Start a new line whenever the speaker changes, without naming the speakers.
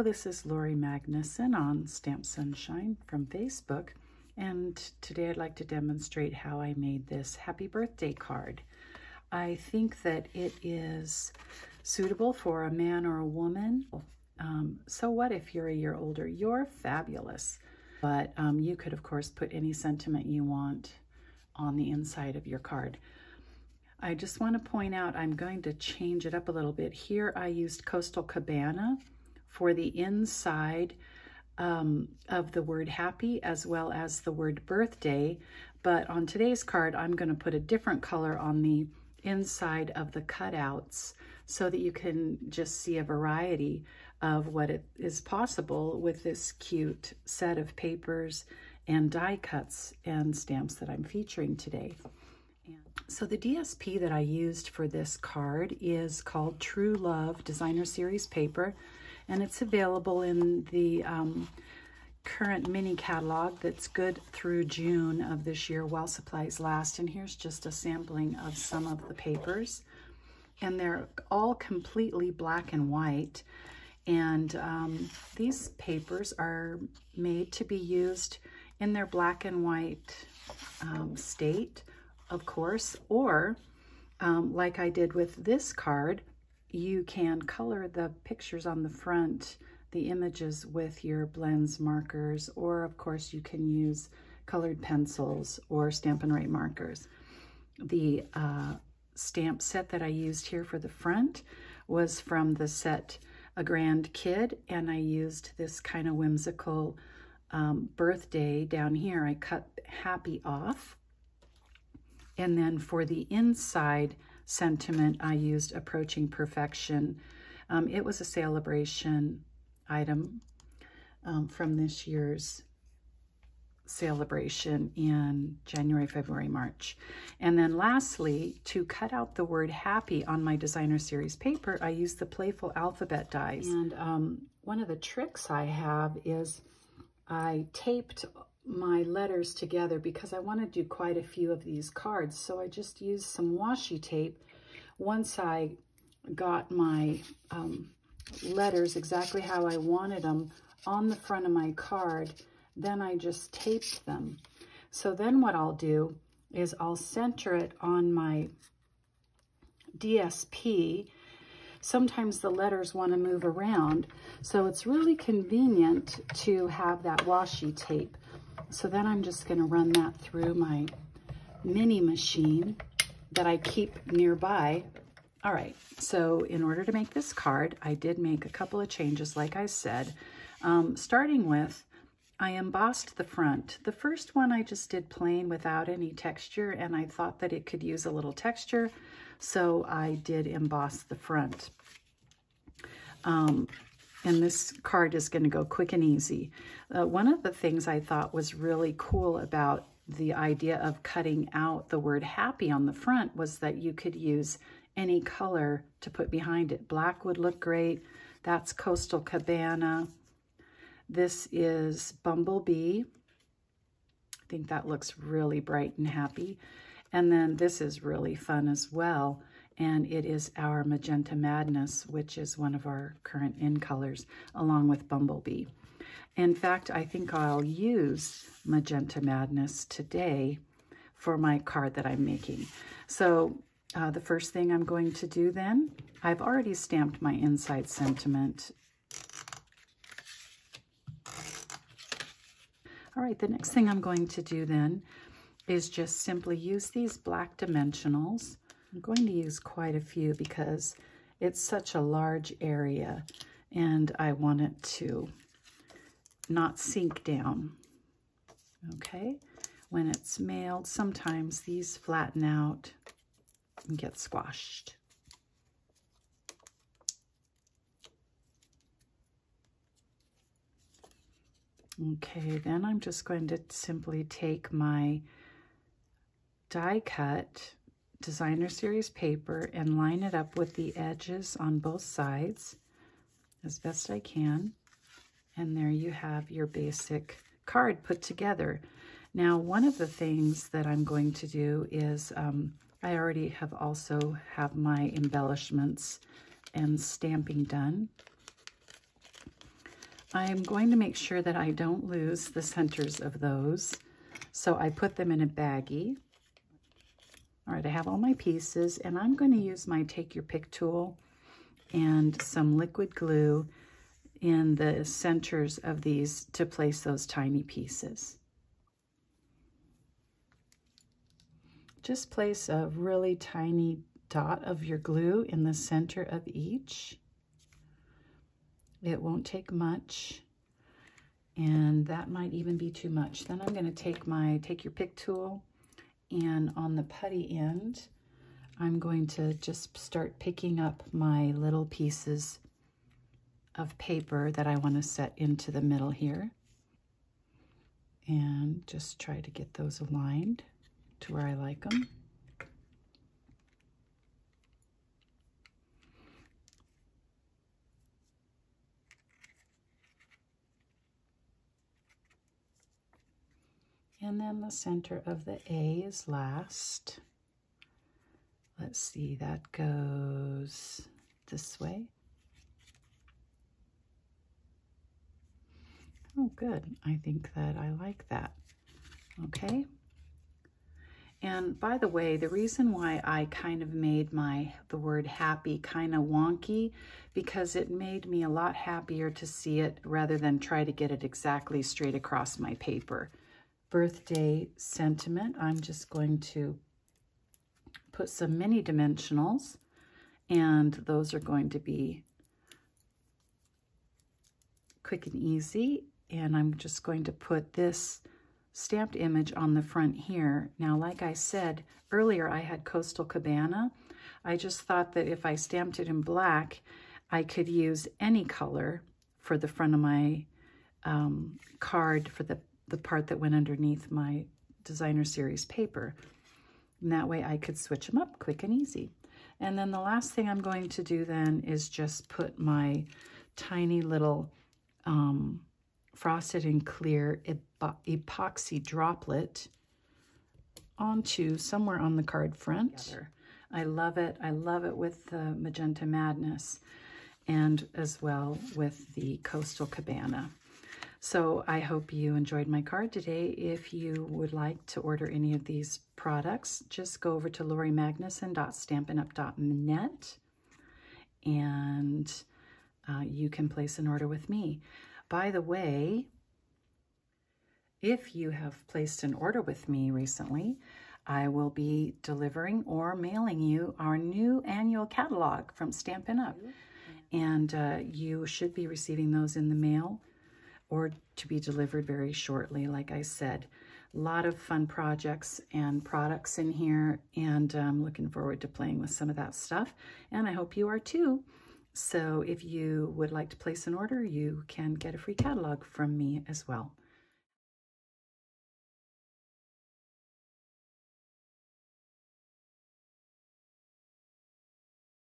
this is Lori Magnuson on Stamp Sunshine from Facebook, and today I'd like to demonstrate how I made this happy birthday card. I think that it is suitable for a man or a woman. So what if you're a year older? You're fabulous, but you could of course put any sentiment you want on the inside of your card. I just want to point out I'm going to change it up a little bit. Here I used Coastal Cabana for the inside of the word happy as well as the word birthday, but on today's card I'm going to put a different color on the inside of the cutouts so that you can just see a variety of what it is possible with this cute set of papers and die cuts and stamps that I'm featuring today. So the DSP that I used for this card is called True Love Designer Series paper, and it's available in the current mini catalog that's good through June of this year while supplies last. And here's just a sampling of some of the papers, and they're all completely black and white. And these papers are made to be used in their black and white state, of course, or like I did with this card, you can color the pictures on the front, the images, with your blends markers, or of course you can use colored pencils or Stampin' Write markers. The stamp set that I used here for the front was from the set A Grand Kid, and I used this kind of whimsical birthday down here. I cut happy off. And then for the inside sentiment, I used Approaching Perfection. It was a celebration item from this year's celebration in January, February, March. And then lastly, to cut out the word happy on my designer series paper, I used the Playful alphabet dies. And one of the tricks I have is I taped my letters together because I want to do quite a few of these cards. So I just used some washi tape. Once I got my letters exactly how I wanted them on the front of my card, then I just taped them. So then what I'll do is I'll center it on my DSP. Sometimes the letters want to move around, so it's really convenient to have that washi tape. So then I'm just going to run that through my mini machine that I keep nearby. All right, so in order to make this card, I did make a couple of changes, like I said. Starting with, I embossed the front. The first one I just did plain without any texture, and I thought that it could use a little texture, so I did emboss the front. And this card is going to go quick and easy. One of the things I thought was really cool about the idea of cutting out the word happy on the front was that you could use any color to put behind it. Black would look great. That's Coastal Cabana. This is Bumblebee. I think that looks really bright and happy. And then this is really fun as well. And it is our Magenta Madness, which is one of our current in colors, along with Bumblebee. In fact, I think I'll use Magenta Madness today for my card that I'm making. So the first thing I'm going to do then, I've already stamped my inside sentiment. All right, the next thing I'm going to do then is just simply use these black dimensionals. I'm going to use quite a few because it's such a large area and I want it to not sink down. Okay, when it's mailed, sometimes these flatten out and get squashed. Okay, then I'm just going to simply take my die cut designer series paper and line it up with the edges on both sides as best I can. And there you have your basic card put together. Now, one of the things that I'm going to do is I already have my embellishments and stamping done. I'm going to make sure that I don't lose the centers of those. So I put them in a baggie. All right, I have all my pieces, and I'm going to use my Take Your Pick tool and some liquid glue in the centers of these to place those tiny pieces. Just place a really tiny dot of your glue in the center of each. It won't take much, and that might even be too much. Then I'm going to take my Take Your Pick tool, and on the putty end, I'm going to just start picking up my little pieces of paper that I want to set into the middle here, and just try to get those aligned to where I like them. And then the center of the A is last. Let's see, that goes this way. Oh, good. I think that I like that. Okay. And by the way, the reason why I kind of made the word happy kind of wonky, because it made me a lot happier to see it rather than try to get it exactly straight across my paper. Birthday sentiment, I'm just going to put some mini dimensionals, and those are going to be quick and easy. And I'm just going to put this stamped image on the front here. Now, like I said earlier, I had Coastal Cabana. I just thought that if I stamped it in black, I could use any color for the front of my card for the part that went underneath my designer series paper. And that way I could switch them up quick and easy. And then the last thing I'm going to do then is just put my tiny little frosted and clear epoxy droplet onto somewhere on the card front. I love it. I love it with the Magenta Madness and as well with the Coastal Cabana. So I hope you enjoyed my card today. If you would like to order any of these products, just go over to loriMagnuson.stampinup.net and you can place an order with me. By the way, if you have placed an order with me recently, I will be delivering or mailing you our new annual catalog from Stampin' Up. And you should be receiving those in the mail or to be delivered very shortly. Like I said, a lot of fun projects and products in here, and I'm looking forward to playing with some of that stuff, and I hope you are too. So if you would like to place an order, you can get a free catalog from me as well.